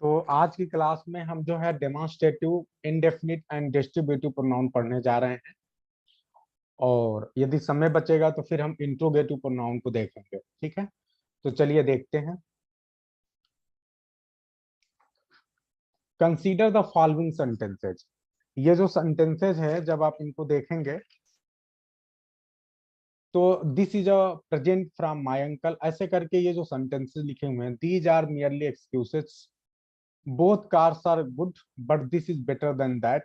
तो आज की क्लास में हम जो है demonstrative, indefinite and distributive pronoun पढ़ने जा रहे हैं। और यदि समय बचेगा तो फिर हम इंट्रोगेटिव प्रोनाउन को देखेंगे। ठीक है, तो चलिए देखते हैं। Consider the following sentences. ये जो सेंटेंसेज है, जब आप इनको देखेंगे तो this is a present from my uncle, ऐसे करके ये जो सेंटेंसेज लिखे हुए हैं, these are merely excuses, both cars are good but this is better than that.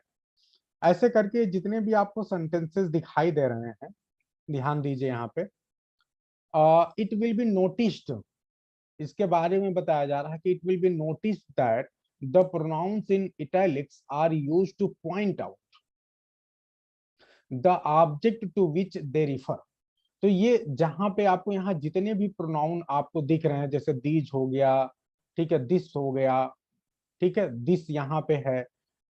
ऐसे करके जितने भी आपको सेंटेंसेस दिखाई दे रहे हैं, ध्यान दीजिए यहाँ पे। इट विल बी नोटिस्ड, इसके बारे में बताया जा रहा है कि it will be noticed that the pronouns in italics are used to point out the object to which they refer. तो ये जहां पे आपको यहाँ जितने भी प्रोनाउन आपको दिख रहे हैं, जैसे दीज हो गया, ठीक है, दिस हो गया, ठीक है, दिस यहाँ पे है,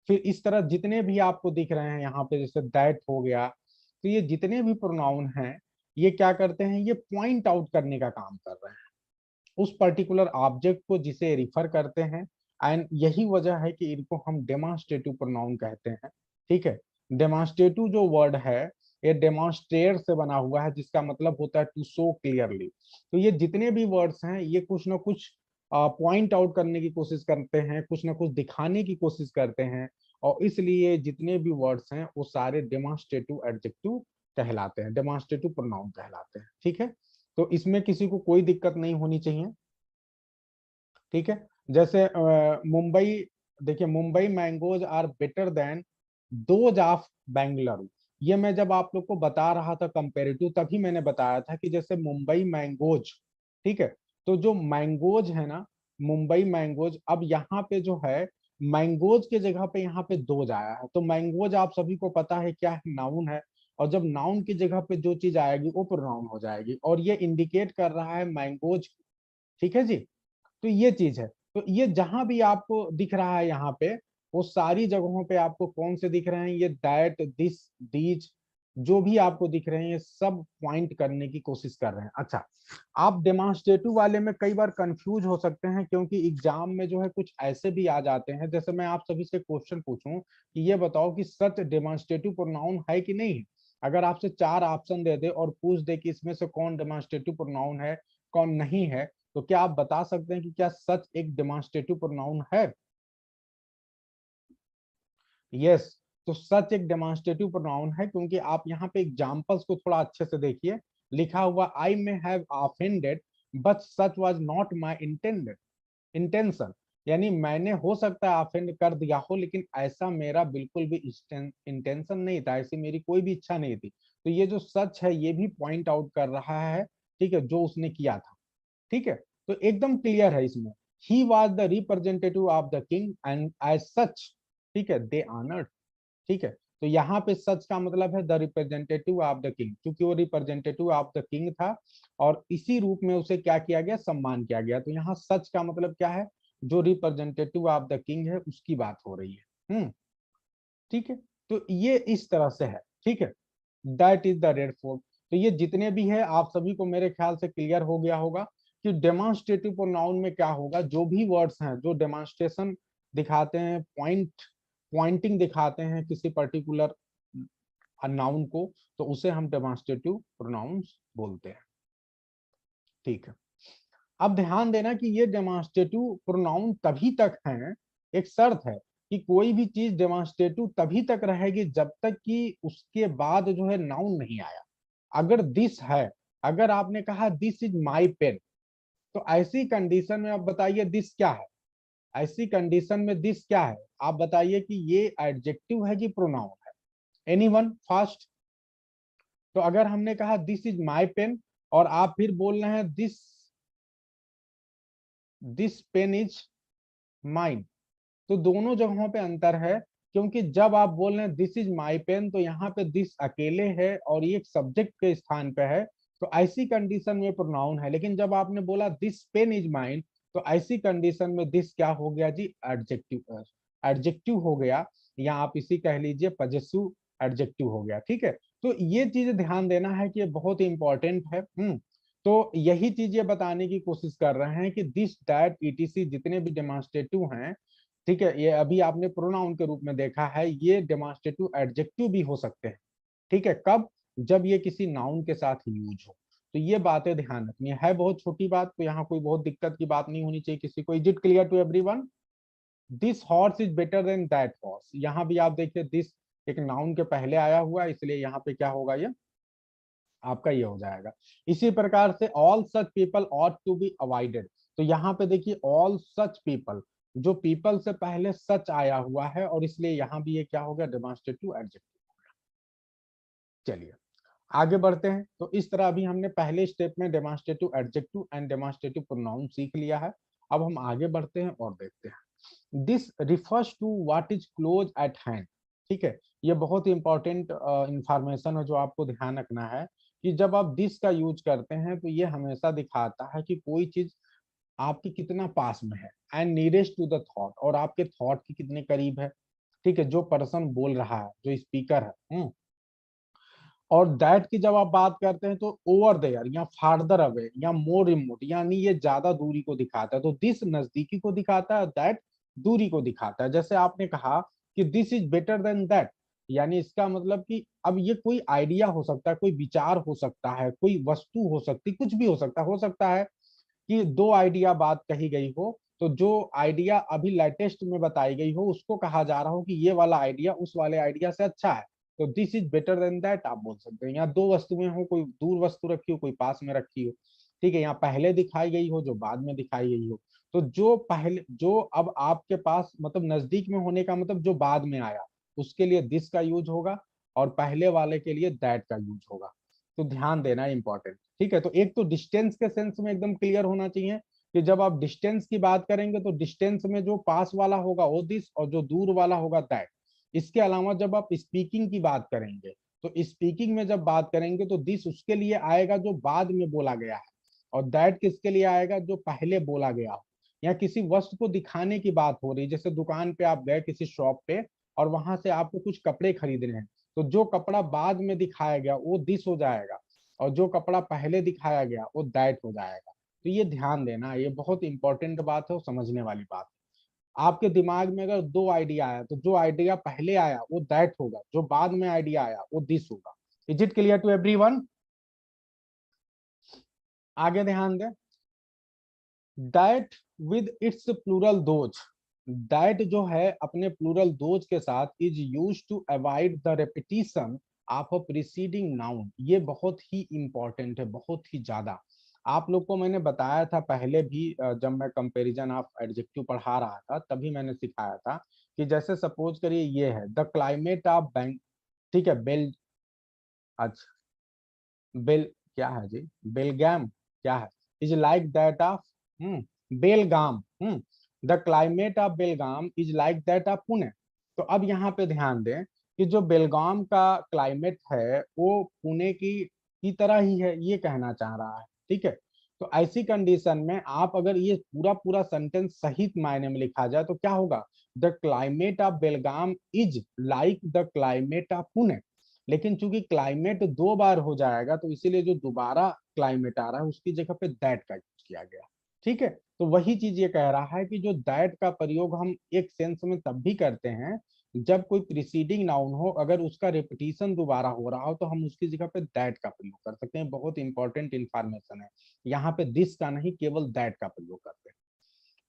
फिर इस तरह जितने भी आपको दिख रहे हैं यहाँ पे, जैसे दैट हो गया, तो ये जितने भी प्रोनाउन हैं, ये क्या करते हैं, ये पॉइंट आउट करने का काम कर रहे हैं उस पर्टिकुलर ऑब्जेक्ट को जिसे रिफर करते हैं। एंड यही वजह है कि इनको हम डेमोन्स्ट्रेटिव प्रोनाउन कहते हैं। ठीक है, डेमोन्स्ट्रेटिव जो वर्ड है, ये डेमोन्स्ट्रेट से बना हुआ है, जिसका मतलब होता है टू शो क्लियरली। तो ये जितने भी वर्ड्स हैं, ये कुछ ना कुछ पॉइंट आउट करने की कोशिश करते हैं, कुछ ना कुछ दिखाने की कोशिश करते हैं। और इसलिए जितने भी वर्ड्स हैं वो सारे डेमोन्स्ट्रेटिव एडजेक्टिव कहलाते हैं, डेमोन्स्ट्रेटिव प्रोनाउन कहलाते हैं। ठीक है, तो इसमें किसी को कोई दिक्कत नहीं होनी चाहिए। ठीक है, जैसे मुंबई, देखिए, Mumbai mangoes are better than those of Bengaluru. ये मैं जब आप लोग को बता रहा था कंपेरेटिव, तभी मैंने बताया था कि जैसे मुंबई मैंगोज, ठीक है, तो जो मैंगोज है ना, मुंबई मैंगोज, अब यहाँ पे जो है मैंगोज के जगह पे यहाँ पे दोज आया है, तो मैंगोज आप सभी को पता है क्या है, नाउन है। और जब नाउन की जगह पे जो चीज आएगी वो प्रोनाउन हो जाएगी, और ये इंडिकेट कर रहा है मैंगोज। ठीक है जी, तो ये चीज है। तो ये जहां भी आपको दिख रहा है यहाँ पे, वो सारी जगहों पे आपको कौन से दिख रहे हैं, ये दैट, दिस, दीज, जो भी आपको दिख रहे हैं, ये सब पॉइंट करने की कोशिश कर रहे हैं। अच्छा, आप डेमोन्स्ट्रेटिव वाले में कई बार कंफ्यूज हो सकते हैं, क्योंकि एग्जाम में जो है कुछ ऐसे भी आ जाते हैं, जैसे मैं आप सभी से क्वेश्चन पूछूं कि ये बताओ कि सच डेमोन्स्ट्रेटिव प्रोनाउन है कि नहीं है। अगर आपसे 4 ऑप्शन दे दे और पूछ दे कि इसमें से कौन डेमोन्स्ट्रेटिव प्रोनाउन है, कौन नहीं है, तो क्या आप बता सकते हैं कि क्या सच एक डेमोन्स्ट्रेटिव प्रोनाउन है? यस, तो सच एक डेमोन्स्ट्रेटिव प्रोनाउन है, क्योंकि आप यहाँ पे एग्जांपल्स को थोड़ा अच्छे से देखिए। लिखा हुआ I may have offended but such was not my intended intention, यानी मैंने हो सकता है ऑफेंड कर दिया हो, लेकिन ऐसा मेरा बिल्कुल भी इंटेंशन नहीं था, ऐसी मेरी कोई भी इच्छा नहीं थी। तो ये जो सच है, ये भी पॉइंट आउट कर रहा है, ठीक है, जो उसने किया था। ठीक है, तो एकदम क्लियर है इसमें। He was the representative of the king and as such, ठीक है, दे ऑनर्ड। ठीक है, तो यहाँ पे सच का मतलब है the representative of the king, क्योंकि वो रिप्रेजेंटेटिव ऑफ द किंग था, और इसी रूप में उसे क्या किया गया, सम्मान किया गया। तो यहाँ सच का मतलब क्या है, जो रिप्रेजेंटेटिव ऑफ द किंग है उसकी बात हो रही है। ठीक है, तो ये इस तरह से है। ठीक है, that is the red fort. तो ये जितने भी है, आप सभी को मेरे ख्याल से क्लियर हो गया होगा कि डेमोन्स्ट्रेटिव प्रोनाउन में क्या होगा। जो भी वर्ड्स हैं जो डेमोन्स्ट्रेशन दिखाते हैं, पॉइंटिंग दिखाते हैं किसी पर्टिकुलर नाउन को, तो उसे हम डेमोन्स्ट्रेटिव प्रोनाउंस बोलते हैं। ठीक है, अब ध्यान देना कि ये डेमोन्स्ट्रेटिव प्रोनाउन तभी तक हैं, एक शर्त है कि कोई भी चीज डेमोन्स्ट्रेटिव तभी तक रहेगी जब तक कि उसके बाद जो है नाउन नहीं आया। अगर दिस है, अगर आपने कहा दिस इज माई पेन, तो ऐसी कंडीशन में आप बताइए दिस क्या है, ऐसी कंडीशन में दिस क्या है, आप बताइए कि ये एडजेक्टिव है कि प्रोनाउन है। Anyone fast? तो अगर हमने कहा दिस इज माई पेन, और आप फिर बोल रहे हैं दिस पेन इज माइन, तो दोनों जगहों पे अंतर है। क्योंकि जब आप बोल रहे हैं दिस इज माई पेन, तो यहाँ पे दिस अकेले है और ये एक सब्जेक्ट के स्थान पे है, तो ऐसी कंडीशन में प्रोनाउन है। लेकिन जब आपने बोला दिस पेन इज माइन, तो ऐसी कंडीशन में दिस क्या हो गया जी, एडजेक्टिव, एडजेक्टिव हो गया, या आप इसी कह लीजिए पजेसिव एडजेक्टिव हो गया। ठीक है, तो ये चीज ध्यान देना है कि ये बहुत ही इंपॉर्टेंट है। तो यही चीज ये बताने की कोशिश कर रहे हैं कि दिस दैट ईटीसी जितने भी डेमोन्स्ट्रेटिव हैं, ठीक है, ये अभी आपने प्रोनाउन के रूप में देखा है, ये डेमोन्स्ट्रेटिव एडजेक्टिव भी हो सकते हैं। ठीक है, कब? जब ये किसी नाउन के साथ यूज हो। तो ये बातें ध्यान रखनी है बहुत छोटी बात, तो यहाँ कोई बहुत दिक्कत की बात नहीं होनी चाहिए किसी को। Is it clear to everyone? This horse is better than that horse, यहाँ भी आप देखिए दिस एक नाउन के पहले आया हुआ है, इसलिए यहाँ पे क्या होगा, ये आपका ये हो जाएगा। इसी प्रकार से all such people ought to be avoided, तो यहाँ पे देखिए ऑल सच पीपल, जो पीपल से पहले सच आया हुआ है, और इसलिए यहाँ भी ये क्या हो गया, डेमोन्स्ट्रेटिव एडजेक्टिव। चलिए आगे बढ़ते हैं। तो इस तरह अभी हमने पहले स्टेप में demonstrative adjective and demonstrative pronoun सीख लिया है। अब हम आगे बढ़ते हैं और देखते हैं। This refers to what is close at hand. ठीक है, ये बहुत ही इंपॉर्टेंट इंफॉर्मेशन है जो आपको ध्यान रखना है कि जब आप दिस का यूज करते हैं तो ये हमेशा दिखाता है कि कोई चीज आपके कितना पास में है, and nearest to the thought, और आपके थॉट के कितने करीब है। ठीक है, जो पर्सन बोल रहा है, जो स्पीकर है। और दैट की जब आप बात करते हैं तो ओवर देयर या फार्दर अवे या मोर रिमोट, यानी ये ज्यादा दूरी को दिखाता है। तो दिस नजदीकी को दिखाता है, दैट दूरी को दिखाता है। जैसे आपने कहा कि this is better than that, यानी इसका मतलब कि अब ये कोई आइडिया हो सकता है, कोई विचार हो सकता है, कोई वस्तु हो सकती, कुछ भी हो सकता है कि दो आइडिया बात कही गई हो, तो जो आइडिया अभी लेटेस्ट में बताई गई हो उसको कहा जा रहा हो कि ये वाला आइडिया उस वाले आइडिया से अच्छा है, तो this is better than that आप बोल सकते हैं। यहाँ दो वस्तुएं हो, कोई दूर वस्तु रखी हो, कोई पास में रखी हो, ठीक है, यहाँ पहले दिखाई गई हो, जो बाद में दिखाई गई हो। तो जो पहले, जो अब आपके पास मतलब नजदीक में होने का मतलब जो बाद में आया, उसके लिए दिस का यूज होगा, और पहले वाले के लिए दैट का यूज होगा। तो ध्यान देना इंपॉर्टेंट। ठीक है, तो एक तो डिस्टेंस के सेंस में एकदम क्लियर होना चाहिए कि जब आप डिस्टेंस की बात करेंगे तो डिस्टेंस में जो पास वाला होगा वो दिस, और जो दूर वाला होगा दैट। इसके अलावा जब आप स्पीकिंग की बात करेंगे, तो स्पीकिंग में जब बात करेंगे तो दिस उसके लिए आएगा जो बाद में बोला गया है, और दैट किसके लिए आएगा, जो पहले बोला गया हो। या किसी वस्तु को दिखाने की बात हो रही, जैसे दुकान पे आप गए किसी शॉप पे, और वहां से आपको कुछ कपड़े खरीदने हैं, तो जो कपड़ा बाद में दिखाया गया वो दिस हो जाएगा, और जो कपड़ा पहले दिखाया गया वो दैट हो जाएगा। तो ये ध्यान देना, ये बहुत इंपॉर्टेंट बात है और समझने वाली बात है। आपके दिमाग में अगर दो आइडिया आया तो जो आइडिया पहले आया वो दैट होगा, जो बाद में आइडिया आया वो दिस होगा। Is it clear to everyone? आगे ध्यान दें। That with its plural those, that जो है अपने प्लूरल दोज के साथ is use to avoid the repetition of a preceding noun. ये बहुत ही इंपॉर्टेंट है, बहुत ही ज्यादा। आप लोग को मैंने बताया था पहले भी, जब मैं कंपैरिजन ऑफ एडजेक्टिव पढ़ा रहा था तभी मैंने सिखाया था कि जैसे सपोज करिए ये है द क्लाइमेट ऑफ बैंक, ठीक है, बेल, अच्छा, बेल क्या है जी, बेलगाम क्या है, is like that of Belgaum. The climate of Belgaum is like that of Pune. तो अब यहाँ पे ध्यान दें कि जो बेलगाम का क्लाइमेट है वो पुणे की तरह ही है, ये कहना चाह रहा है। ठीक है, तो ऐसी कंडीशन में आप अगर ये पूरा पूरा सेंटेंस सही मायने में लिखा जाए तो क्या होगा, the climate of Belgaum is like the climate of Pune. लेकिन चूंकि क्लाइमेट दो बार हो जाएगा तो इसीलिए जो दोबारा क्लाइमेट आ रहा है उसकी जगह पे दैट का यूज किया गया। ठीक है, तो वही चीज ये कह रहा है कि जो दैट का प्रयोग हम एक सेंस में तब भी करते हैं जब कोई प्रीसीडिंग नाउन हो, अगर उसका रिपीटिशन दोबारा हो रहा हो तो हम उसकी जगह पे दैट का प्रयोग कर सकते हैं। बहुत इंपॉर्टेंट इंफॉर्मेशन है, यहाँ पे दिस का नहीं केवल दैट का प्रयोग करते हैं।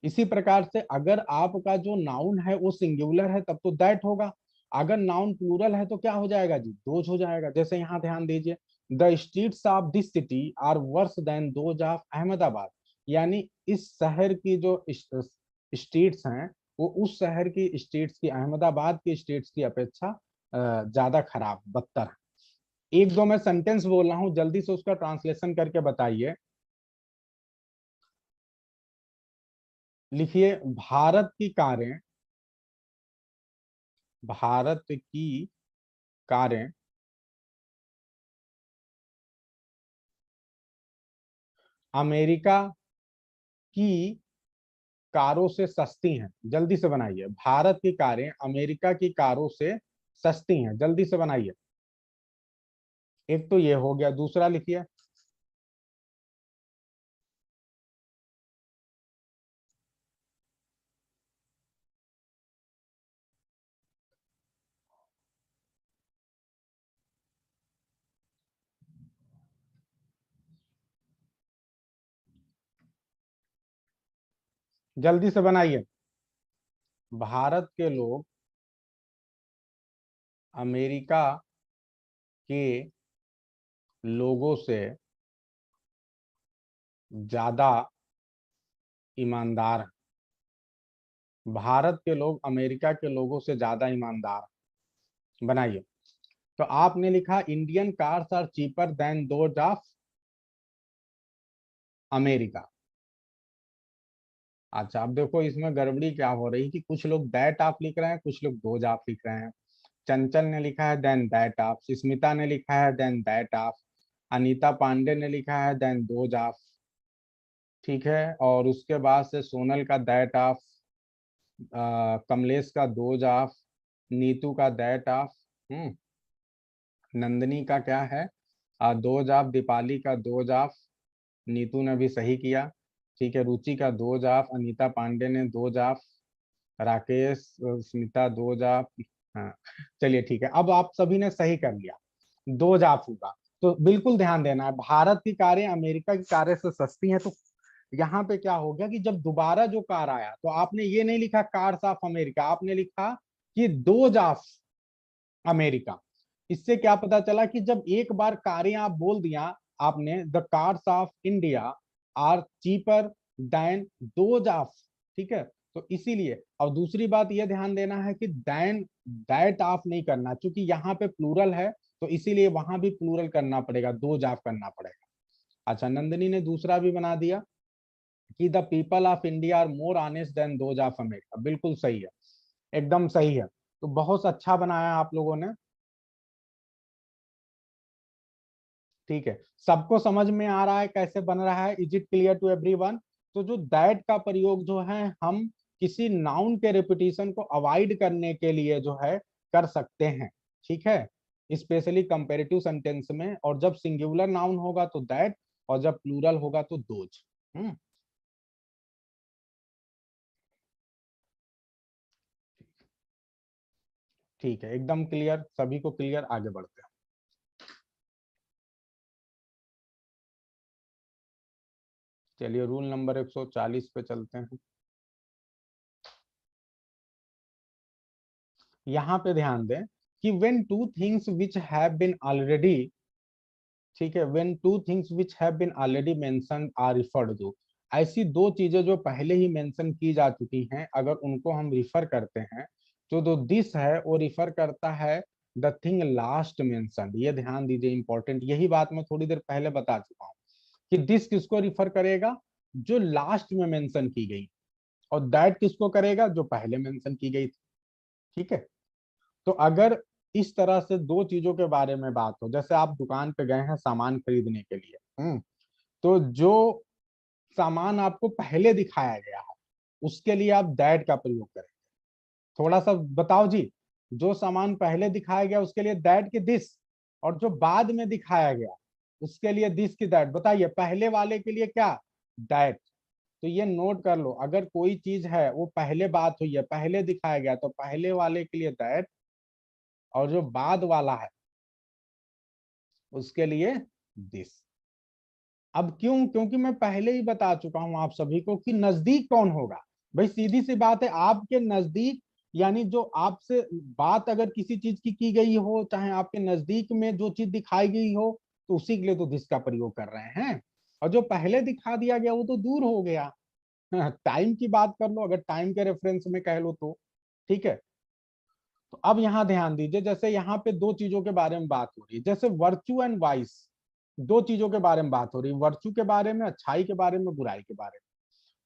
इसी प्रकार से अगर आपका जो नाउन है वो सिंगुलर है तब तो दैट होगा, अगर नाउन प्लूरल है तो क्या हो जाएगा जी, दोज हो जाएगा। जैसे यहाँ ध्यान दीजिए, the streets of this city are worse than those of Ahmedabad, यानी इस शहर की जो स्ट्रीट्स हैं वो उस शहर की स्ट्रीट्स की, अहमदाबाद की स्ट्रीट्स की अपेक्षा ज्यादा खराब, बदतर है। एक दो मैं सेंटेंस बोल रहा हूँ, जल्दी से उसका ट्रांसलेशन करके बताइए। लिखिए, भारत की कारें, भारत की कारें अमेरिका की कारों से सस्ती हैं। जल्दी से बनाइए, भारत की कारें अमेरिका की कारों से सस्ती हैं, जल्दी से बनाइए। एक तो ये हो गया, दूसरा लिखिए। जल्दी से बनाइए। भारत के लोग अमेरिका के लोगों से ज्यादा ईमानदार हैं। भारत के लोग अमेरिका के लोगों से ज्यादा ईमानदार हैं। बनाइए। तो आपने लिखा Indian cars are cheaper than those of America. अच्छा, अब देखो इसमें गड़बड़ी क्या हो रही कि कुछ लोग दैट आप लिख रहे हैं, कुछ लोग दोज आप लिख रहे हैं। चंचल ने लिखा है देन दैट ऑफ, स्मिता ने लिखा है than that of, Anita Pandey ने लिखा है देन दोज ऑफ। ठीक है, और उसके बाद से सोनल का दैट ऑफ, कमलेश का दोज ऑफ, नीतू का दैट ऑफ, नंदनी का क्या है दोज ऑफ, दीपाली का दोज ऑफ, नीतू ने भी सही किया। ठीक है, रुचि का दोज ऑफ, अनीता पांडे ने those of, Rakesh Smita those of. हाँ, चलिए ठीक है, अब आप सभी ने सही कर लिया, दोज ऑफ होगा। तो बिल्कुल ध्यान देना है, भारत की कारें अमेरिका की कारें से सस्ती हैं। तो यहाँ पे क्या हो गया कि जब दोबारा जो कार आया तो आपने ये नहीं लिखा कार्स ऑफ अमेरिका, आपने लिखा कि दोज ऑफ अमेरिका। इससे क्या पता चला कि जब एक बार कारें आप बोल दिया आपने, the cars of India are cheaper than those of. ठीक है, तो इसीलिए। और दूसरी बात यह ध्यान देना है कि देन दैट ऑफ नहीं करना, क्योंकि यहाँ पे प्लूरल है, तो इसीलिए वहां भी प्लूरल करना पड़ेगा, दोज ऑफ करना पड़ेगा। अच्छा, नंदनी ने दूसरा भी बना दिया कि the people of India are more honest than those of America. बिल्कुल सही है, एकदम सही है। तो बहुत अच्छा बनाया आप लोगों ने। ठीक है, सबको समझ में आ रहा है कैसे बन रहा है? Is it clear to everyone? तो जो दैट का प्रयोग जो है हम किसी नाउन के रिपीटिशन को अवॉइड करने के लिए जो है कर सकते हैं। ठीक है, स्पेशली कंपेरेटिव सेंटेंस में। और जब सिंगुलर नाउन होगा तो दैट, और जब प्लूरल होगा तो दोज। ठीक है, एकदम क्लियर, सभी को क्लियर। आगे बढ़ते हैं। चलिए रूल नंबर 140 पे चलते हैं। यहाँ पे ध्यान दें कि when two things which have been already, ठीक है, when two things which have been already mentioned are referred to, ऐसी दो चीजें जो पहले ही मेंशन की जा चुकी हैं अगर उनको हम रिफर करते हैं, तो जो दिस है वो रिफर करता है द थिंग लास्ट मेंशनड। ये ध्यान दीजिए, इंपॉर्टेंट, यही बात मैं थोड़ी देर पहले बता चुका हूँ कि दिस किसको रिफर करेगा, जो लास्ट में मेंशन की गई, और दैट किसको करेगा, जो पहले मेंशन की गई थी। ठीक है, तो अगर इस तरह से दो चीजों के बारे में बात हो, जैसे आप दुकान पे गए हैं सामान खरीदने के लिए, तो जो सामान आपको पहले दिखाया गया है उसके लिए आप दैट का प्रयोग करें। थोड़ा सा बताओ जी, जो सामान पहले दिखाया गया उसके लिए दैट की दिस, और जो बाद में दिखाया गया उसके लिए दिस की दैट। बताइए, पहले वाले के लिए क्या, दैट। तो ये नोट कर लो, अगर कोई चीज है वो पहले बात हुई है, पहले दिखाया गया, तो पहले वाले के लिए दैट, और जो बाद वाला है उसके लिए दिस। अब क्यों? क्योंकि मैं पहले ही बता चुका हूं आप सभी को कि नजदीक कौन होगा। भाई सीधी सी बात है, आपके नजदीक, यानी जो आपसे बात अगर किसी चीज की गई हो, चाहे आपके नजदीक में जो चीज दिखाई गई हो, तो उसी के लिए तो दिस का प्रयोग कर रहे हैं। और जो पहले दिखा दिया गया वो तो दूर हो गया। टाइम की बात कर लो, अगर टाइम के रेफरेंस में कह लो तो। ठीक है, तो अब यहाँ ध्यान दीजिए, जैसे यहाँ पे दो चीजों के बारे में बात हो रही है, जैसे वर्चू एंड वाइस, दो चीजों के बारे में बात हो रही है, वर्चू के बारे में, अच्छाई के बारे में, बुराई के बारे में।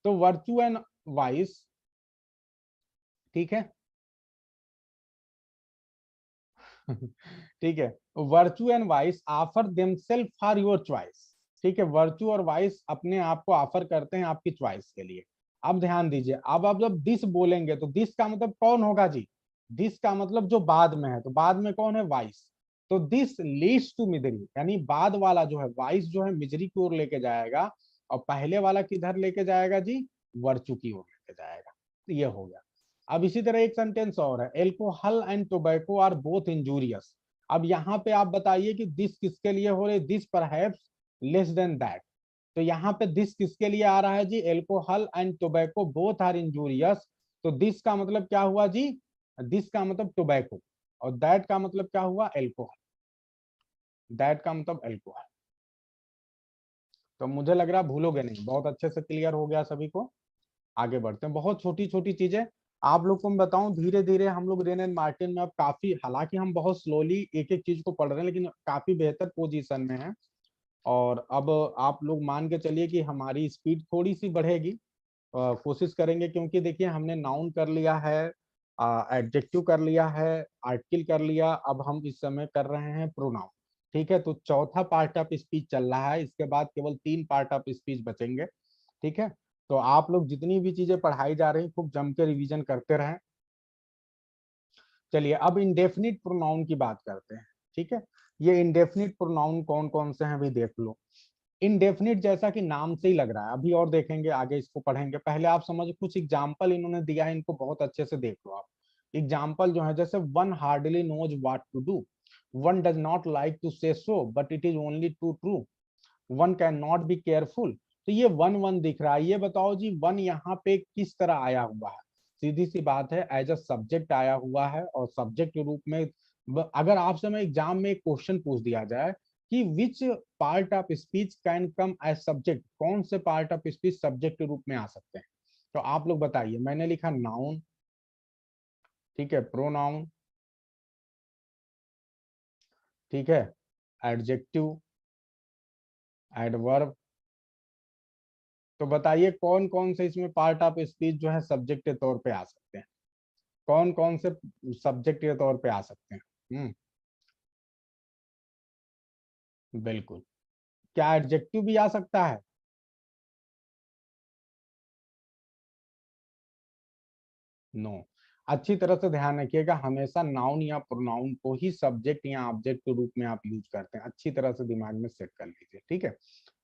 तो वर्चू एंड वाइस, ठीक है। ठीक है, virtue and vice offer themselves for your choice. ठीक है, वर्चू और वाइस अपने आप को ऑफर करते हैं आपकी चॉइस के लिए। अब ध्यान दीजिए, अब आप जब दिस बोलेंगे तो दिस का मतलब कौन होगा जी, दिस का मतलब जो बाद में है, तो बाद में कौन है, वाइस। तो दिस लीड्स टू मिजरी, यानी बाद वाला जो है वाइस जो है मिजरी की ओर लेके जाएगा, और पहले वाला किधर लेके जाएगा जी, वर्चू की ओर लेके जाएगा। तो ये हो गया। अब इसी तरह एक सेंटेंस और है, alcohol and tobacco are both injurious. अब यहाँ पे आप बताइए कि दिस किसके लिए हो रहे, this perhaps less than that. तो यहाँ पे दिस किसके लिए आ रहा है जी, alcohol and tobacco both are injurious. तो दिस का मतलब क्या हुआ जी, दिस का मतलब टोबैको, और दैट का मतलब क्या हुआ, एल्कोहल, दैट का मतलब एल्कोहल। तो मुझे लग रहा भूलोगे नहीं, बहुत अच्छे से क्लियर हो गया सभी को। आगे बढ़ते हैं, बहुत छोटी छोटी चीजें आप लोग को मैं बताऊं, धीरे धीरे हम लोग रेन एंड मार्टिन में अब काफी, हालांकि हम बहुत स्लोली एक एक चीज को पढ़ रहे हैं, लेकिन काफी बेहतर पोजीशन में है। और अब आप लोग मान के चलिए कि हमारी स्पीड थोड़ी सी बढ़ेगी, कोशिश करेंगे, क्योंकि देखिए हमने नाउन कर लिया है, एडजेक्टिव कर लिया है, आर्टिकल कर लिया, अब हम इस समय कर रहे हैं प्रोनाउन। ठीक है, तो चौथा पार्ट ऑफ स्पीच चल रहा है, इसके बाद केवल 3 पार्ट ऑफ स्पीच बचेंगे। ठीक है, तो आप लोग जितनी भी चीजें पढ़ाई जा रही खूब जम के रिविजन करते रहें। चलिए अब इंडेफिनिट प्रोनाउन की बात करते हैं। ठीक है, ये इंडेफिनिट प्रोनाउन कौन कौन से हैं भी देख लो। इंडेफिनिट जैसा कि नाम से ही लग रहा है, अभी और देखेंगे आगे, इसको पढ़ेंगे, पहले आप समझो कुछ एग्जाम्पल इन्होंने दिया है, इनको बहुत अच्छे से देख लो आप। एग्जाम्पल जो है, जैसे one hardly knows what to do, one does not like to say so but it is only too true, one can not be careful. तो ये वन वन दिख रहा है, ये बताओ जी वन यहाँ पे किस तरह आया हुआ है। सीधी सी बात है, एज अ सब्जेक्ट आया हुआ है, और सब्जेक्ट के रूप में अगर आपसे मैं एग्जाम में एक क्वेश्चन पूछ दिया जाए कि which part of speech can come as subject, कौन से पार्ट ऑफ स्पीच सब्जेक्ट के रूप में आ सकते हैं, तो आप लोग बताइए। मैंने लिखा नाउन, ठीक है, प्रोनाउन, ठीक है, एडजेक्टिव, एडवर्ब। तो बताइए कौन कौन से इसमें पार्ट ऑफ स्पीच जो है सब्जेक्ट के तौर पे आ सकते हैं, कौन कौन से सब्जेक्ट के तौर पे आ सकते हैं। बिल्कुल। क्या एडजेक्टिव भी आ सकता है? नो। अच्छी तरह से ध्यान रखिएगा, हमेशा नाउन या प्रोनाउन को ही सब्जेक्ट या ऑब्जेक्ट के रूप में आप यूज करते हैं, अच्छी तरह से दिमाग में सेट कर लीजिए। ठीक है,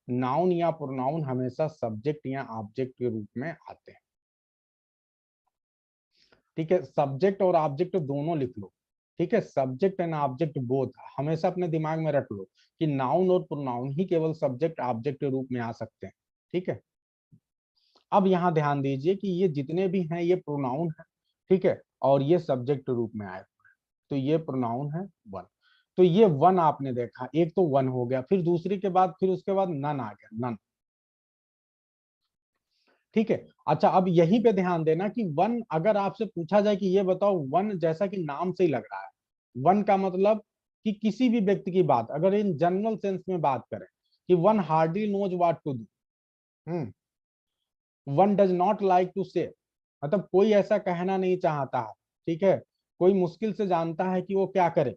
नाउन या प्रोनाउन हमेशा सब्जेक्ट या ऑब्जेक्ट के रूप में आते हैं। ठीक है, सब्जेक्ट और ऑब्जेक्ट दोनों लिख लो। ठीक है, सब्जेक्ट एंड ऑब्जेक्ट बोथ, हमेशा अपने दिमाग में रख लो कि नाउन और प्रोनाउन ही केवल सब्जेक्ट ऑब्जेक्ट के रूप में आ सकते हैं। ठीक है, अब यहाँ ध्यान दीजिए कि ये जितने भी हैं ये प्रोनाउन है, ठीक है, और ये सब्जेक्ट के रूप में आए, तो ये प्रोनाउन है वन। तो ये वन आपने देखा, एक तो वन हो गया, फिर दूसरी के बाद फिर उसके बाद नन आ गया, नन। ठीक है, अच्छा अब यहीं पे ध्यान देना कि वन अगर आपसे पूछा जाए कि ये बताओ वन, जैसा कि नाम से ही लग रहा है, वन का मतलब कि किसी भी व्यक्ति की बात, अगर इन जनरल सेंस में बात करें कि one hardly knows what to do, one does not like to say, मतलब कोई ऐसा कहना नहीं चाहता है। ठीक है, कोई मुश्किल से जानता है कि वो क्या करे।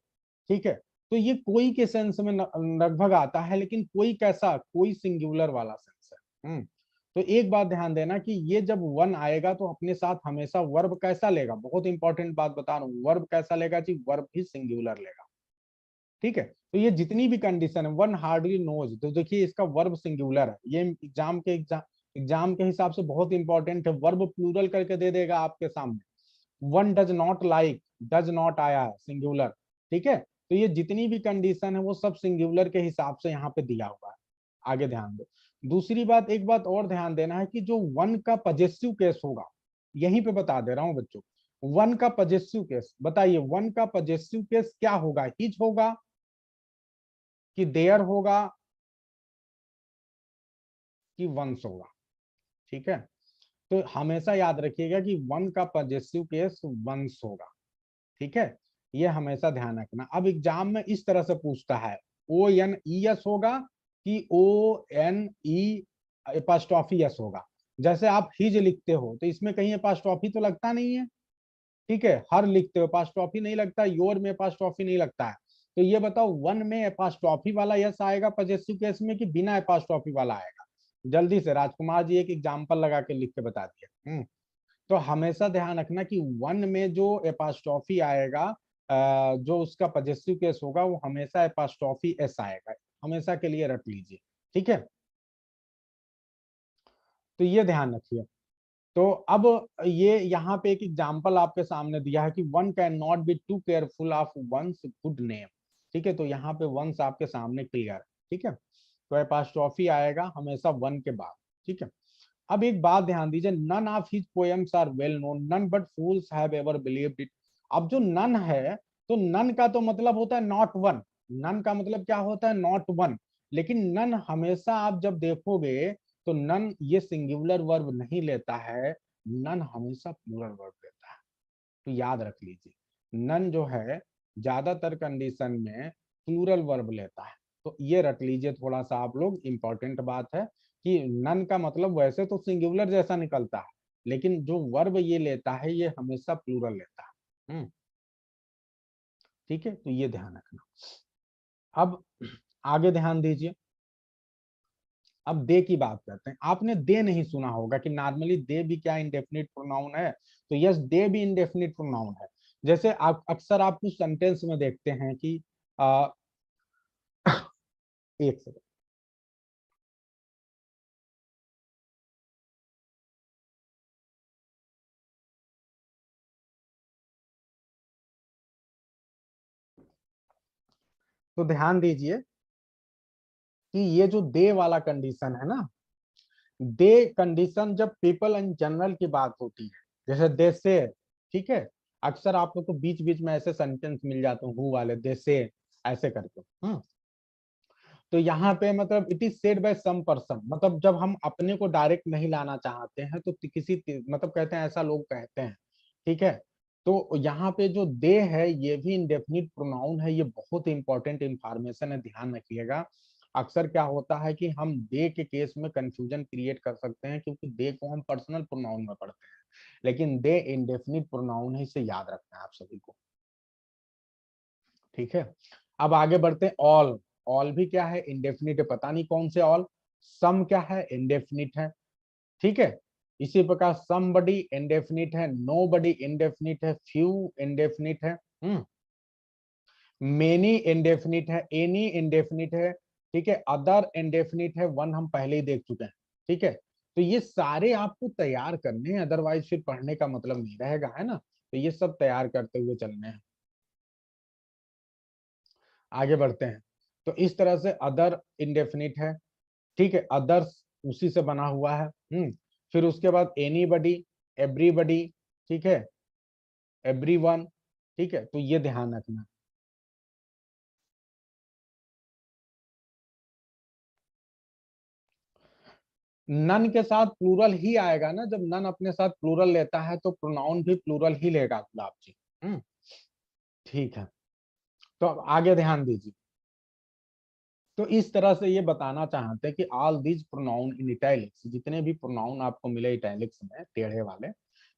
ठीक है, तो ये कोई के सेंस में लगभग आता है, लेकिन कोई कैसा, कोई सिंगुलर वाला सेंस है। तो एक बात ध्यान देना कि ये जब वन आएगा तो अपने साथ हमेशा वर्ब कैसा लेगा, बहुत इंपॉर्टेंट बात बता रहा हूँ, वर्ब कैसा लेगा जी, वर्ब भी सिंगुलर लेगा। ठीक है, तो ये जितनी भी कंडीशन है, वन हार्डली नोज, तो देखिए इसका वर्ब सिंगुलर है, ये एग्जाम के हिसाब से बहुत इंपॉर्टेंट है, वर्ब प्लूरल करके दे देगा आपके सामने। One does not like, does not आया है सिंगुलर। ठीक है, तो ये जितनी भी कंडीशन है वो सब सिंगुलर के हिसाब से यहाँ पे दिया हुआ है। आगे ध्यान दो, दूसरी बात, एक बात और ध्यान देना है कि जो वन का पजेसिव केस होगा, यहीं पे बता दे रहा हूं बच्चों, वन का पजेसिव केस बताइए, वन का पजेसिव केस क्या होगा, हिज होगा कि देयर होगा कि वंस होगा। ठीक है, तो हमेशा याद रखिएगा कि वन का पजेसिव केस वंस होगा। ठीक है, ये हमेशा ध्यान रखना। अब एग्जाम में इस तरह से पूछता है, ओ एन ई एस होगा कि ओ एन ई एपास्ट्रॉफी एस होगा। जैसे आप हिज लिखते हो तो इसमें कहीं एपास्ट्रॉफी तो लगता नहीं है। ठीक है, हर लिखते हो एपास्ट्रॉफी नहीं लगता, योर में एपास्ट्रॉफी नहीं लगता है। तो ये बताओ वन में एपास्ट्रॉफी वाला यस आएगा पजेसिव केस में कि बिना एपास्ट्रॉफी वाला आएगा? जल्दी से राजकुमार जी एक एग्जांपल लगा के लिख के बता दिया। तो हमेशा ध्यान रखना कि वन में जो एपास्ट्रॉफी आएगा, जो उसका पजेसिव केस होगा वो हमेशा एपास्ट्रॉफी एस आएगा, हमेशा के लिए रख लीजिए। ठीक है, तो ये ध्यान रखिए। तो अब ये यहाँ पे एक एग्जाम्पल आपके सामने दिया है कि one can not be too careful of one's good name. ठीक है, तो यहाँ पे वंस आपके सामने क्लियर है। ठीक है, तो एपास्ट्रॉफी आएगा हमेशा वन के बाद, ठीक है। अब एक बात ध्यान दीजिए, none of his poems are well known, none but fools have ever believed it. अब जो नन है, तो नन का तो मतलब होता है नॉट वन, नन का मतलब क्या होता है, नॉट वन। लेकिन नन हमेशा आप जब देखोगे तो नन ये सिंगुलर वर्ब नहीं लेता है, नन हमेशा प्लूरल वर्ब लेता है। तो याद रख लीजिए, नन जो है ज्यादातर कंडीशन में प्लूरल वर्ब लेता है। तो ये रख लीजिए थोड़ा सा आप लोग, इंपॉर्टेंट बात है कि नन का मतलब वैसे तो सिंगुलर जैसा निकलता है, लेकिन जो वर्ब ये लेता है ये हमेशा प्लूरल लेता है। ठीक है, तो ये ध्यान रखना। अब आगे ध्यान दीजिए, अब दे की बात करते हैं। आपने दे नहीं सुना होगा कि नॉर्मली दे भी क्या इंडेफिनिट प्रोनाउन है, तो यस दे भी इंडेफिनिट प्रोनाउन है। जैसे आप अक्सर आप कुछ सेंटेंस में देखते हैं कि एक सेकंड, तो ध्यान दीजिए कि ये जो दे वाला कंडीशन है ना, दे कंडीशन जब पीपल इन जनरल की बात होती है, जैसे दे से, ठीक है, अक्सर आप लोग को बीच बीच में ऐसे सेंटेंस मिल जाते हैं हु वाले, दे से ऐसे करके। तो यहाँ पे मतलब it is said by some person, मतलब जब हम अपने को डायरेक्ट नहीं लाना चाहते हैं तो किसी मतलब कहते हैं, ऐसा लोग कहते हैं, ठीक है। तो यहाँ पे जो दे है ये भी इंडेफिनिट प्रोनाउन है, ये बहुत इंपॉर्टेंट इंफॉर्मेशन है, ध्यान रखिएगा। अक्सर क्या होता है कि हम दे के केस में कंफ्यूजन क्रिएट कर सकते हैं, क्योंकि दे को हम पर्सनल प्रोनाउन में पढ़ते हैं, लेकिन दे इंडेफिनिट प्रोनाउन है, इसे याद रखना है आप सभी को, ठीक है। अब आगे बढ़ते हैं, ऑल। ऑल भी क्या है, इंडेफिनिट है, पता नहीं कौन से ऑल। सम क्या है, इंडेफिनिट है, ठीक है। इसी प्रकार समबडी इंडेफिनिट है, नोबडी इंडेफिनिट है, फ्यू इंडेफिनिट है, मेनी इंडेफिनिट है, एनी इंडेफिनिट है, ठीक है। अदर इंडेफिनिट है, वन हम पहले ही देख चुके हैं, ठीक है। तो ये सारे आपको तैयार करने हैं, अदरवाइज फिर पढ़ने का मतलब नहीं रहेगा, है ना। तो ये सब तैयार करते हुए चलने हैं। आगे बढ़ते हैं, तो इस तरह से अदर इंडेफिनिट है, ठीक है, अदर्स उसी से बना हुआ है। फिर उसके बाद एनीबडी, एवरीबडी, ठीक है, एवरीवन, ठीक है। तो ये ध्यान रखना। नन के साथ प्लूरल ही आएगा ना, जब नन अपने साथ प्लूरल लेता है तो प्रोनाउन भी प्लूरल ही लेगा गुलाब जी। ठीक है, तो अब आगे ध्यान दीजिए। तो इस तरह से ये बताना चाहते हैं कि all these pronoun in italics, जितने भी प्रोनाउन आपको मिले इटैलिक्स में टेढ़े वाले,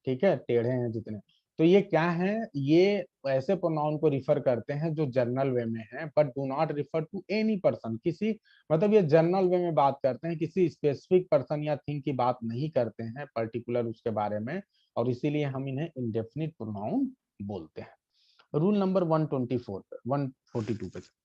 ठीक है, टेढ़े हैं जितने, तो ये क्या है, ये ऐसे प्रोनाउन को रिफर करते हैं जो जनरल वे में है, but do not refer to any person, किसी मतलब ये जनरल वे में बात करते हैं, किसी स्पेसिफिक पर्सन या थिंग की बात नहीं करते हैं पर्टिकुलर उसके बारे में, और इसीलिए हम इन्हें इंडेफिनिट प्रोनाउन बोलते हैं। रूल नंबर 124 पे, 142 पे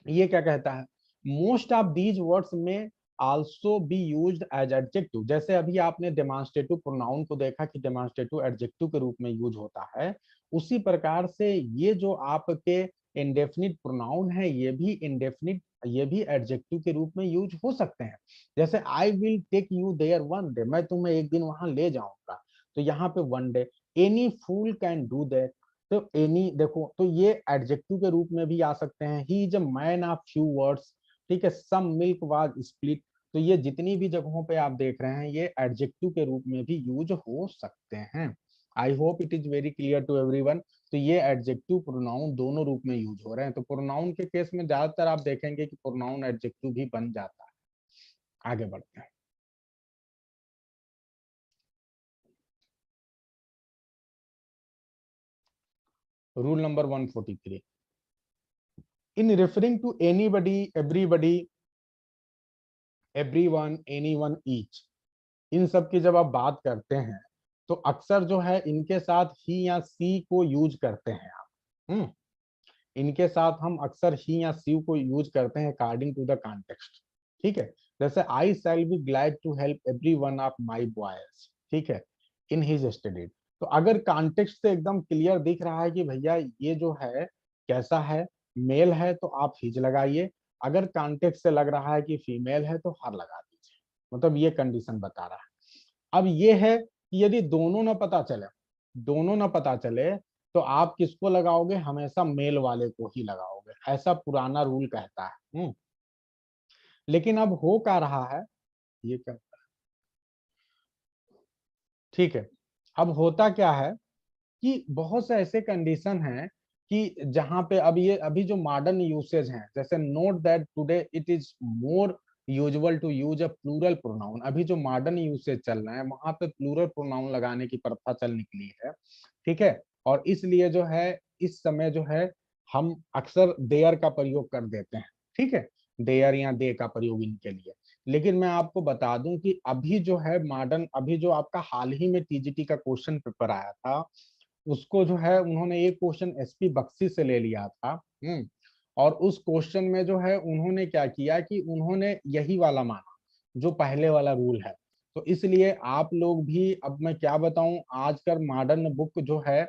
ये क्या कहता है, most of these words may also be used as adjective. जैसे अभी आपने डेमोन्स्ट्रेटिव प्रोनाउन को देखा कि डेमोन्स्ट्रेटिव एडजेक्टिव के रूप में यूज होता है, उसी प्रकार से ये जो आपके इंडेफिनिट प्रोनाउन है ये भी इंडेफिनिट, ये भी एडजेक्टिव के रूप में यूज हो सकते हैं। जैसे I will take you there one day, मैं तुम्हें एक दिन वहां ले जाऊंगा, तो यहाँ पे one day. Any fool can do that, तो एनी देखो, तो ये एडजेक्टिव के रूप में भी आ सकते हैं। He is a man of few words, ठीक है, सम मिल्क वाज स्प्लिट, तो ये जितनी भी जगहों पे आप देख रहे हैं ये एडजेक्टिव के रूप में भी यूज हो सकते हैं। I hope it is very clear to everyone. तो ये एडजेक्टिव प्रोनाउन दोनों रूप में यूज हो रहे हैं। तो प्रोनाउन के केस में ज्यादातर आप देखेंगे कि प्रोनाउन एडजेक्टिव भी बन जाता है। आगे बढ़ते हैं, rule number 143, in referring to anybody, everybody, everyone, anyone, each, इन सब की जब आप बात करते हैं तो अक्सर जो है इनके साथ ही या सी को यूज करते हैं आप। इनके साथ हम अक्सर ही या सी को यूज करते हैं अकॉर्डिंग टू द कॉन्टेक्स्ट, ठीक है। जैसे I shall be glad to help every one of my boys, ठीक है, इन हिज स्टडी। तो अगर कॉन्टेक्स्ट से एकदम क्लियर दिख रहा है कि भैया ये जो है कैसा है, मेल है, तो आप हिज लगाइए। अगर कॉन्टेक्स्ट से लग रहा है कि फीमेल है तो हर लगा दीजिए, मतलब ये कंडीशन बता रहा है। अब ये है कि यदि दोनों ना पता चले तो आप किसको लगाओगे, हमेशा मेल वाले को ही लगाओगे, ऐसा पुराना रूल कहता है। लेकिन अब हो क्या रहा है, ये क्या, ठीक है, अब होता क्या है कि बहुत से ऐसे कंडीशन हैं कि जहां पे अब ये अभी जो मॉडर्न यूसेज हैं, जैसे note that today it is more usual to use a plural pronoun, अभी जो मॉडर्न यूसेज चल रहे हैं वहां पे प्लूरल प्रोनाउन लगाने की प्रथा चल निकली है, ठीक है। और इसलिए जो है इस समय जो है हम अक्सर देयर का प्रयोग कर देते हैं, ठीक है, देयर या दे का प्रयोग इनके लिए। लेकिन मैं आपको बता दूं कि अभी जो है मॉडर्न, अभी जो आपका हाल ही में टीजीटी का क्वेश्चन पेपर आया था, उसको जो है उन्होंने एक क्वेश्चन एसपी बख्शी से ले लिया था। और उस क्वेश्चन में जो है उन्होंने क्या किया कि उन्होंने यही वाला माना जो पहले वाला रूल है। तो इसलिए आप लोग भी, अब मैं क्या बताऊं, आजकल मॉडर्न बुक जो है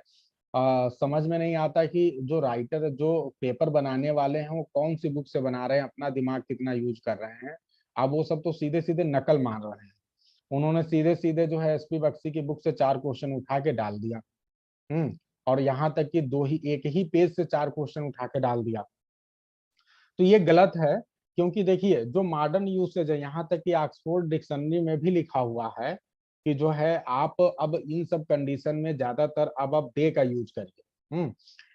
समझ में नहीं आता कि जो राइटर, जो पेपर बनाने वाले हैं वो कौन सी बुक से बना रहे हैं, अपना दिमाग कितना यूज कर रहे हैं। अब वो सब तो सीधे सीधे नकल मान रहे हैं। उन्होंने सीधे सीधे जो है एसपी बख्शी की बुक से 4 क्वेश्चन उठा के डाल दिया। और यहाँ तक कि एक ही पेज से 4 क्वेश्चन उठा के डाल दिया। तो ये गलत है, क्योंकि देखिए जो मॉडर्न यूसेज है, यहाँ तक कि ऑक्सफोर्ड डिक्शनरी में भी लिखा हुआ है कि जो है आप अब इन सब कंडीशन में ज्यादातर अब आप दे का यूज करिए।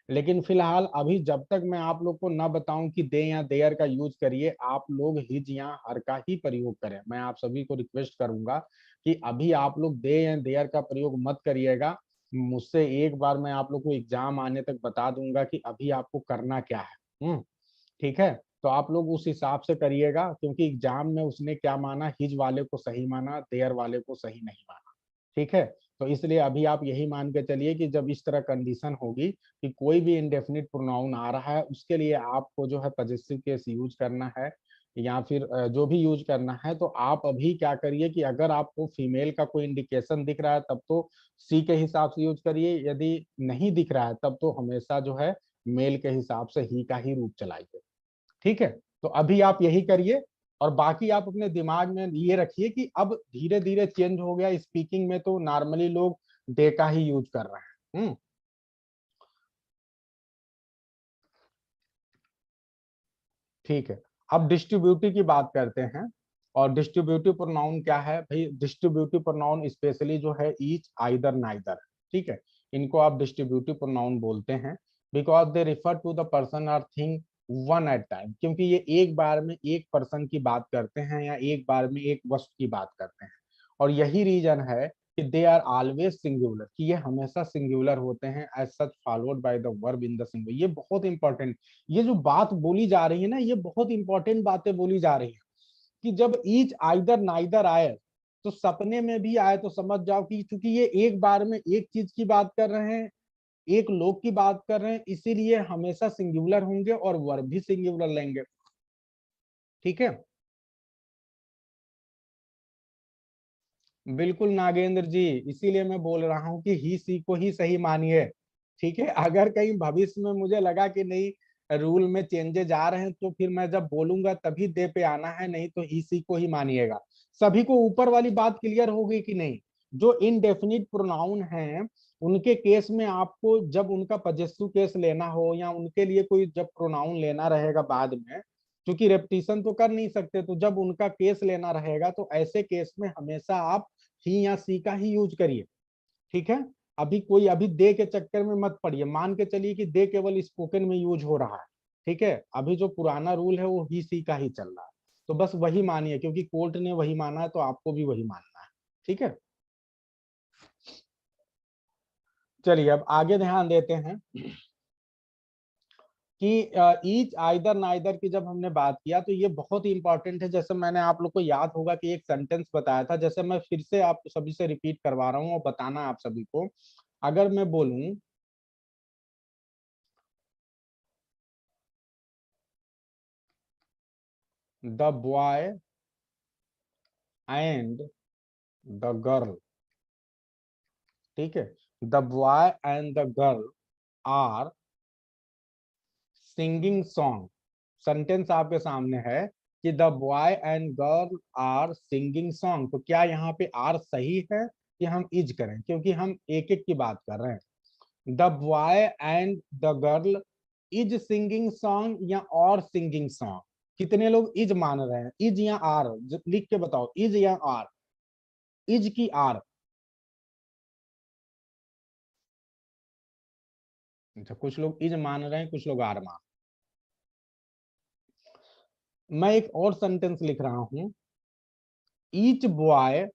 लेकिन फिलहाल अभी जब तक मैं आप लोग को ना बताऊं कि दे या देयर का यूज करिए, आप लोग हिज या हर का ही प्रयोग करें। मैं आप सभी को रिक्वेस्ट करूंगा कि अभी आप लोग दे या देयर का प्रयोग मत करिएगा। मुझसे एक बार मैं आप लोग को एग्जाम आने तक बता दूंगा कि अभी आपको करना क्या है। ठीक है, तो आप लोग उस हिसाब से करिएगा, क्योंकि एग्जाम में उसने क्या माना, हिज वाले को सही माना, देयर वाले को सही नहीं माना। ठीक है, तो इसलिए अभी आप यही मान के चलिए कि जब इस तरह कंडीशन होगी कि कोई भी इंडेफिनिट प्रोनाउन आ रहा है, उसके लिए आपको जो है पॉजिटिव केस यूज करना है या फिर जो भी यूज करना है, तो आप अभी क्या करिए कि अगर आपको फीमेल का कोई इंडिकेशन दिख रहा है तब तो सी के हिसाब से यूज करिए, यदि नहीं दिख रहा है तब तो हमेशा जो है मेल के हिसाब से ही का ही रूप चलाइए। ठीक है, तो अभी आप यही करिए। और बाकी आप अपने दिमाग में ये रखिए कि अब धीरे धीरे चेंज हो गया, स्पीकिंग में तो नॉर्मली लोग दे का ही यूज कर रहे हैं। ठीक है, अब डिस्ट्रीब्यूटिव की बात करते हैं। और डिस्ट्रीब्यूटिव प्रोनाउन क्या है भाई, डिस्ट्रीब्यूटिव प्रोनाउन स्पेशली जो है ईच, आइदर, नाइदर, ठीक है, इनको आप डिस्ट्रीब्यूटिव प्रोनाउन बोलते हैं। Because they refer to the person और थिंग वन एट टाइम, क्योंकि ये एक बार में एक पर्सन की बात करते हैं या एक बार में एक वस्तु की बात करते हैं। और यही रीजन है कि दे आर ऑलवेज सिंगुलर, कि ये हमेशा सिंगुलर होते हैं, as such followed by the verb in the singular. ये बहुत इंपॉर्टेंट, ये जो बात बोली जा रही है ना, ये बहुत इंपॉर्टेंट बातें बोली जा रही है कि जब ईच, आइदर, नाइदर आए तो सपने में भी आए तो समझ जाओ कि चूंकि ये एक बार में एक चीज की बात कर रहे हैं, एक लोग की बात कर रहे हैं, इसीलिए हमेशा सिंगुलर होंगे और वर्ब भी सिंगुलर लेंगे। ठीक है, बिल्कुल नागेंद्र जी, इसीलिए मैं बोल रहा हूं कि ही सी को ही सही मानिए। ठीक है, अगर कहीं भविष्य में मुझे लगा कि नहीं रूल में चेंजेज आ रहे हैं, तो फिर मैं जब बोलूंगा तभी दे पे आना है, नहीं तो ही सी को ही मानिएगा। सभी को ऊपर वाली बात क्लियर हो गई कि नहीं? जो इनडेफिनिट प्रोनाउन हैं उनके केस में आपको जब उनका पजेसिव केस लेना हो या उनके लिए कोई जब प्रोनाउन लेना रहेगा बाद में, क्योंकि रेपिटेशन तो कर नहीं सकते, तो जब उनका केस लेना रहेगा तो ऐसे केस में हमेशा आप ही या सी का ही यूज करिए। ठीक है, अभी कोई अभी दे के चक्कर में मत पड़िए, मान के चलिए कि दे केवल स्पोकन में यूज हो रहा है। ठीक है, अभी जो पुराना रूल है वो ही सी का ही चल रहा है, तो बस वही मानिए, क्योंकि कोर्ट ने वही माना है तो आपको भी वही मानना है। ठीक है, चलिए अब आगे ध्यान देते हैं कि ईच, आइदर, नाइदर की जब हमने बात किया तो ये बहुत ही इंपॉर्टेंट है। जैसे मैंने आप लोग को याद होगा कि एक सेंटेंस बताया था, जैसे मैं फिर से आप सभी से रिपीट करवा रहा हूँ और बताना आप सभी को। अगर मैं बोलूं the boy and the girl, ठीक है, the boy and the girl are singing song, sentence आपके सामने है कि the boy and girl are singing song, तो क्या यहाँ पे आर सही है कि हम इज करें, क्योंकि हम एक एक की बात कर रहे हैं। The boy and the girl is singing song या और सिंगिंग सॉन्ग, कितने लोग इज मान रहे हैं, इज या आर, लिख के बताओ, इज या आर, इज की आर। अच्छा, कुछ लोग इज मान रहे हैं, कुछ लोग आर मान। मैं एक और सेंटेंस लिख रहा हूं, each boy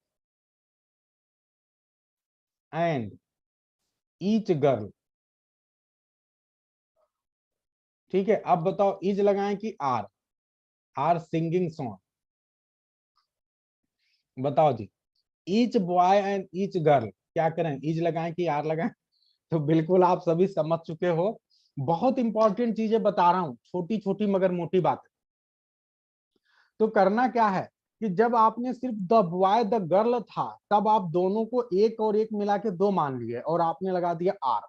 and each girl. ठीक है, अब बताओ इज लगाएं कि आर, आर सिंगिंग सॉन्ग, बताओ जी। Each boy and each girl, क्या करें, इज लगाएं कि आर लगाएं? तो बिल्कुल आप सभी समझ चुके हो। बहुत इंपॉर्टेंट चीजें बता रहा हूं, छोटी छोटी मगर मोटी बात। तो करना क्या है कि जब आपने सिर्फ द बॉय द गर्ल था, तब आप दोनों को एक और एक मिला के दो मान लिए और आपने लगा दिया आर।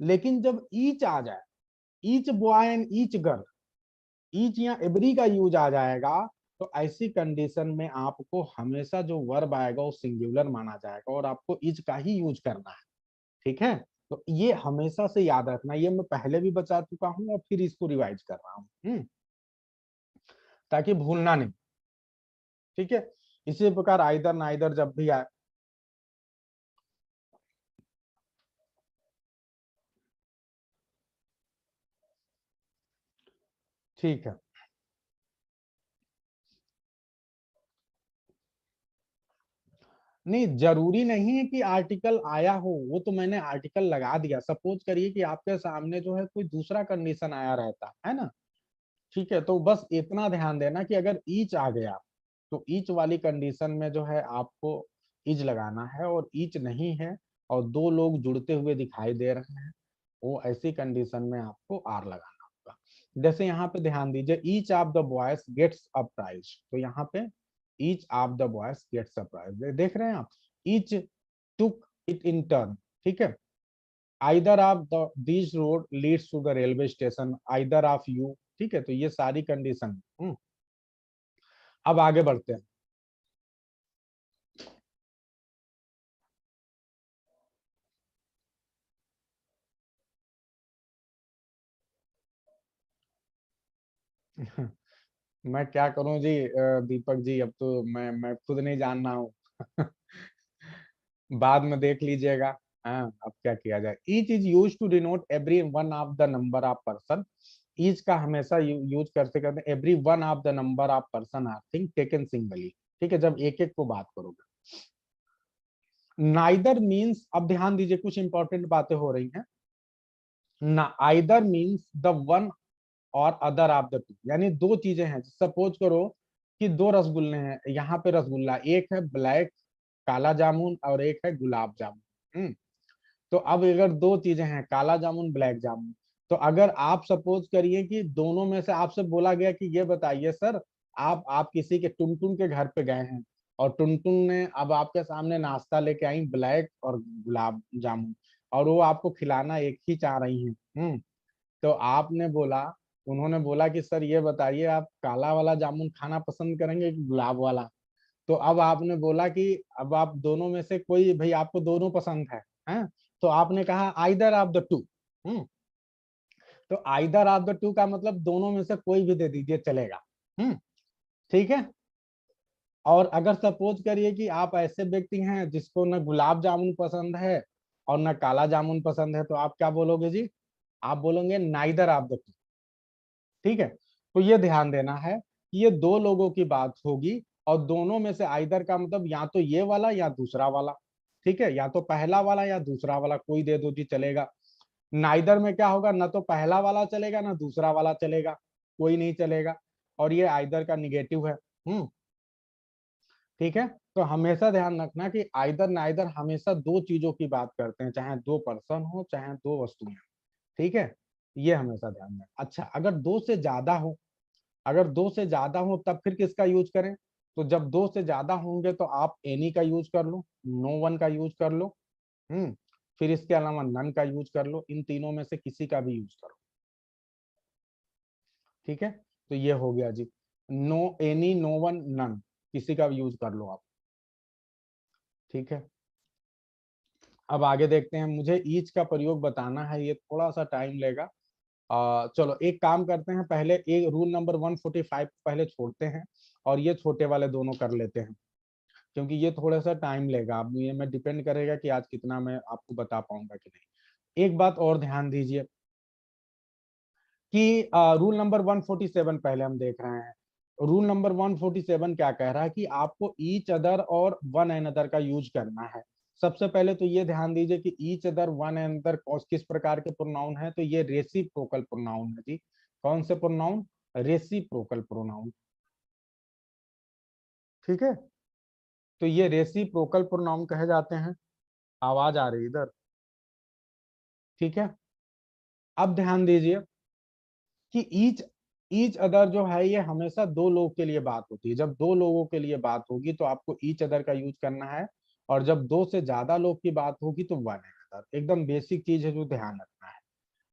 लेकिन जब ईच आ जाए, each boy and each girl, each या एवरी का यूज आ जाएगा, तो ऐसी कंडीशन में आपको हमेशा जो वर्ब आएगा वो सिंगुलर माना जाएगा और आपको ईच का ही यूज करना है। ठीक है, तो ये हमेशा से याद रखना, ये मैं पहले भी बता चुका हूं और फिर इसको रिवाइज कर रहा हूं, ताकि भूलना नहीं। ठीक है, इसी प्रकार आइदर नाइदर जब भी आए, ठीक है। नहीं, जरूरी नहीं है कि आर्टिकल आया हो, वो तो मैंने आर्टिकल लगा दिया। सपोज करिए कि आपके सामने जो है कोई दूसरा कंडीशन आया रहता है ना, ठीक है, तो बस इतना ध्यान देना कि अगर ईच आ गया तो ईच वाली कंडीशन में जो है आपको इज लगाना है, और ईच नहीं है और दो लोग जुड़ते हुए दिखाई दे रहे हैं, वो ऐसी कंडीशन में आपको आर लगाना होगा। जैसे यहाँ पे ध्यान दीजिए, each of the boys gets a prize, तो यहाँ पे each of the boys gets a prize, देख रहे हैं आप, each took it in turn. ठीक है, either of the this road leads to the railway station, either of you. ठीक है, तो ये सारी कंडीशन। अब आगे बढ़ते हैं। मैं क्या करूं जी, दीपक जी, अब तो मैं खुद नहीं जान रहा हूँ। बाद में देख लीजिएगा। हाँ, अब क्या किया जाए, each is use to denote every one of the number of person. Each का हमेशा यूज करते करते every one of the number of person are thing taken singly. ठीक है, जब एक एक को बात करोगे। नाइदर मीन्स, अब ध्यान दीजिए कुछ इंपॉर्टेंट बातें हो रही हैं ना। आइदर मीन्स द वन और अदर ऑफ द टू, यानी दो चीजें हैं। सपोज करो कि दो रसगुल्ले हैं, यहाँ पे रसगुल्ला एक है ब्लैक काला जामुन और एक है गुलाब जामुन। तो अब अगर दो चीजें हैं, काला जामुन ब्लैक जामुन, तो अगर आप सपोज करिए कि दोनों में से आपसे बोला गया कि ये बताइए सर, आप किसी के टुनटुन के घर पे गए हैं और टुनटुन ने अब आपके सामने नाश्ता लेके आई ब्लैक और गुलाब जामुन, और वो आपको खिलाना एक ही चाह रही हैं। तो आपने बोला, उन्होंने बोला कि सर ये बताइए आप काला वाला जामुन खाना पसंद करेंगे कि गुलाब वाला। तो अब आपने बोला कि अब आप दोनों में से कोई, भाई आपको दोनों पसंद है, हैं? तो आपने कहा आइदर ऑफ द टू। तो आइदर ऑफ द टू का मतलब दोनों में से कोई भी दे दीजिए चलेगा। ठीक है, और अगर सपोज करिए कि आप ऐसे व्यक्ति हैं जिसको न गुलाब जामुन पसंद है और न काला जामुन पसंद है, तो आप क्या बोलोगे जी, आप बोलोगे नाइदर ऑफ द टू। ठीक है, तो ये ध्यान देना है कि ये दो लोगों की बात होगी और दोनों में से आइदर का मतलब या तो ये वाला या दूसरा वाला। ठीक है, या तो पहला वाला या दूसरा वाला, कोई दे दो जी चलेगा। नाइदर में क्या होगा, ना तो पहला वाला चलेगा ना दूसरा वाला चलेगा, कोई नहीं चलेगा, और ये आइदर का निगेटिव है। ठीक है, तो हमेशा ध्यान रखना कि आइदर नाइदर हमेशा दो चीजों की बात करते हैं, चाहे दो पर्सन हो चाहे दो वस्तुएं। ठीक है, ये हमेशा ध्यान में। अच्छा, अगर दो से ज्यादा हो, अगर दो से ज्यादा हो तब फिर किसका यूज करें? तो जब दो से ज्यादा होंगे तो आप एनी का यूज कर लो, नो वन का यूज कर लो, हम्म फिर इसके अलावा नन का यूज कर लो, इन तीनों में से किसी का भी यूज करो। ठीक है, तो ये हो गया जी, no any, no one, none, किसी का यूज कर लो आप। ठीक है, अब आगे देखते हैं, मुझे ईच का प्रयोग बताना है, ये थोड़ा सा टाइम लेगा। चलो एक काम करते हैं, पहले एक रूल नंबर 145 पहले छोड़ते हैं और ये छोटे वाले दोनों कर लेते हैं, क्योंकि ये थोड़ा सा टाइम लेगा। अब ये मैं डिपेंड करेगा कि आज कितना मैं आपको बता पाऊंगा कि नहीं। एक बात और ध्यान दीजिए कि रूल नंबर 147 पहले हम देख रहे हैं। रूल नंबर 147 क्या कह रहा है कि आपको ईच अदर और वन अनदर का यूज करना है। सबसे पहले तो ये ध्यान दीजिए कि ईच अदर, वन अनदर किस प्रकार के प्रोनाउन है, तो ये रेसिप्रोकल प्रोनाउन है जी। कौन से प्रोनाउन? Reciprocal pronoun. ठीक है, तो ये रेसिप्रोकल प्रोनाउन कहे जाते हैं। आवाज आ रही है इधर? ठीक है, अब ध्यान दीजिए कि ईच ईच अदर जो है ये हमेशा दो लोग के लिए बात होती है। जब दो लोगों के लिए बात होगी तो आपको ईच अदर का यूज करना है, और जब दो से ज्यादा लोग की बात होगी तो वन अनदर। एकदम बेसिक चीज है जो ध्यान रखना है।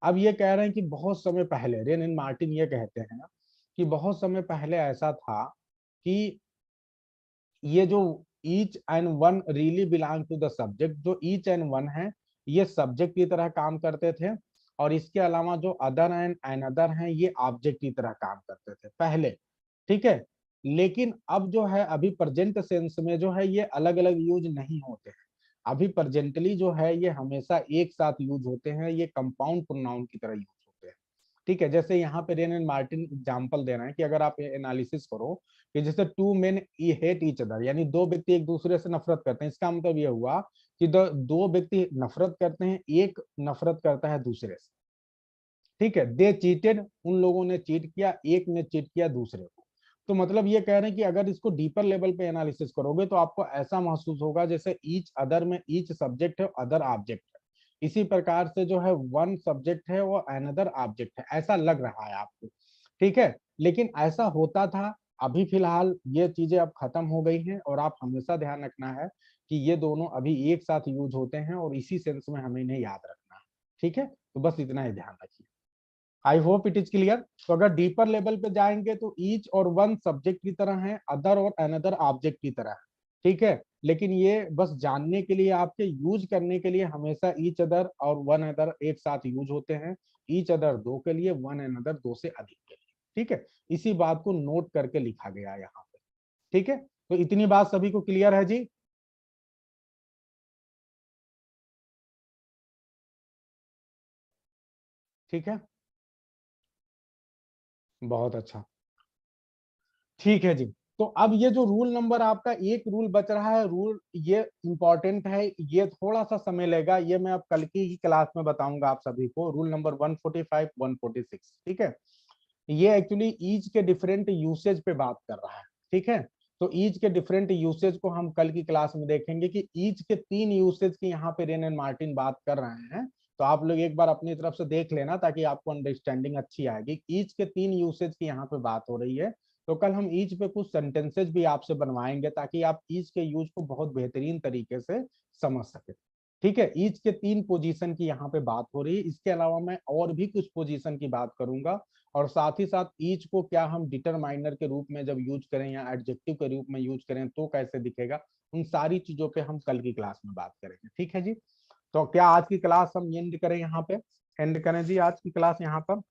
अब ये कह रहे हैं कि बहुत समय पहले, रेन एंड मार्टिन ये कहते हैं कि बहुत समय पहले ऐसा था कि ये जो each and one really belong to the subject, जो ईच एंड वन है ये सब्जेक्ट की तरह काम करते थे, और इसके अलावा जो अदर एंड अनदर हैं ये ऑब्जेक्ट की तरह काम करते थे पहले। ठीक है, लेकिन अब जो है, अभी प्रेजेंट सेंस में जो है ये अलग अलग यूज नहीं होते हैं। अभी प्रेजेंटली जो है ये हमेशा एक साथ यूज होते हैं, ये कंपाउंड प्रोनाउन की तरह यूज होते हैं। ठीक है, जैसे यहाँ पे रेन एंड मार्टिन एग्जाम्पल दे रहे हैं कि अगर आप एनालिसिस करो कि जैसे two men hate each other, यानी दो व्यक्ति एक दूसरे से नफरत करते हैं, इसका मतलब ये हुआ कि दो व्यक्ति नफरत करते हैं, एक नफरत करता है दूसरे से। ठीक है, दे चीटेड, उन लोगों ने चीट किया, एक ने चीट किया दूसरे को। तो मतलब ये कह रहे हैं कि अगर इसको डीपर लेवल पे एनालिसिस करोगे तो आपको ऐसा महसूस होगा जैसे ईच अदर में ईच सब्जेक्ट है, अदर ऑब्जेक्ट है। इसी प्रकार से जो है वन सब्जेक्ट है वो अनदर ऑब्जेक्ट है, ऐसा लग रहा है आपको। ठीक है, लेकिन ऐसा होता था। अभी फिलहाल ये चीजें अब खत्म हो गई हैं, और आप हमेशा ध्यान रखना है कि ये दोनों अभी एक साथ यूज होते हैं, और इसी सेंस में हमें इन्हें याद रखना है। ठीक है, तो बस इतना ही ध्यान रखिए। आई होप इट इज क्लियर। तो अगर डीपर लेवल पे जाएंगे तो ईच और वन सब्जेक्ट की तरह है, अदर और अनदर ऑब्जेक्ट की तरह है। ठीक है, लेकिन ये बस जानने के लिए, आपके यूज करने के लिए हमेशा ईच अदर और वन अदर एक साथ यूज होते हैं। ईच अदर दो के लिए, वन अनदर दो से अधिक के लिए। ठीक है, इसी बात को नोट करके लिखा गया यहाँ पे। ठीक है, तो इतनी बात सभी को क्लियर है जी? ठीक है, बहुत अच्छा। ठीक है जी, तो अब ये जो रूल नंबर आपका एक रूल बच रहा है, रूल ये इंपॉर्टेंट है, ये थोड़ा सा समय लेगा, ये मैं अब कल की ही क्लास में बताऊंगा आप सभी को। Rule number 145 146। ठीक है, ये एक्चुअली ईच के डिफरेंट यूसेज पे बात कर रहा है। ठीक है, तो ईच के डिफरेंट यूसेज को हम कल की क्लास में देखेंगे कि ईच के तीन यूसेज की यहाँ पे रेन एंड मार्टिन बात कर रहे हैं। तो आप लोग एक बार अपनी तरफ से देख लेना ताकि आपको अंडरस्टैंडिंग अच्छी आएगी। ईच के तीन यूसेज की यहाँ पे बात हो रही है। तो कल हम ईच पे कुछ सेंटेंसेज भी आपसे बनवाएंगे ताकि आप ईच के यूज को बहुत बेहतरीन तरीके से समझ सके। ठीक है, ईच के तीन पोजीशन की यहाँ पे बात हो रही है। इसके अलावा मैं और भी कुछ पोजीशन की बात करूंगा, और साथ ही साथ ईच को क्या हम डिटरमाइनर के रूप में जब यूज करें या एडजेक्टिव के रूप में यूज करें तो कैसे दिखेगा, उन सारी चीजों पे हम कल की क्लास में बात करेंगे। ठीक है जी, तो क्या आज की क्लास हम एंड करें यहाँ पे? एंड करें जी आज की क्लास यहाँ पर।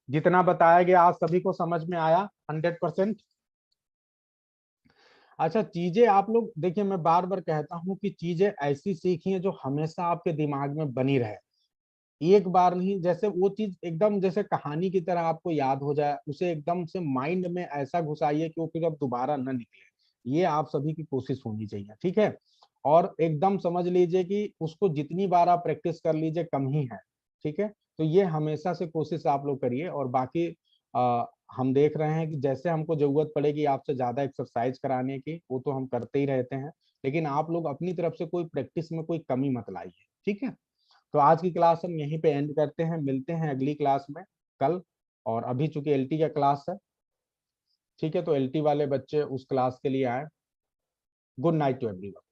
जितना बताया गया आज सभी को समझ में आया 100%? अच्छा, चीजें आप लोग देखिए, मैं बार बार कहता हूँ कि चीजें ऐसी सीखिए जो हमेशा आपके दिमाग में बनी रहे। एक बार नहीं, जैसे वो चीज एकदम जैसे कहानी की तरह आपको याद हो जाए, उसे एकदम से माइंड में ऐसा घुसाइए कि वो फिर अब दोबारा न निकले। ये आप सभी की कोशिश होनी चाहिए। ठीक है, और एकदम समझ लीजिए कि उसको जितनी बार आप प्रैक्टिस कर लीजिए कम ही है। ठीक है, तो ये हमेशा से कोशिश आप लोग करिए, और बाकी आ, हम देख रहे हैं कि जैसे हमको जरूरत पड़ेगी आपसे ज्यादा एक्सरसाइज कराने की, वो तो हम करते ही रहते हैं, लेकिन आप लोग अपनी तरफ से कोई प्रैक्टिस में कोई कमी मत लाइए। ठीक है, तो आज की क्लास हम यहीं पे एंड करते हैं, मिलते हैं अगली क्लास में कल। और अभी चूंकि एलटी का क्लास है, ठीक है, तो एलटी वाले बच्चे उस क्लास के लिए आए। Good night to everyone.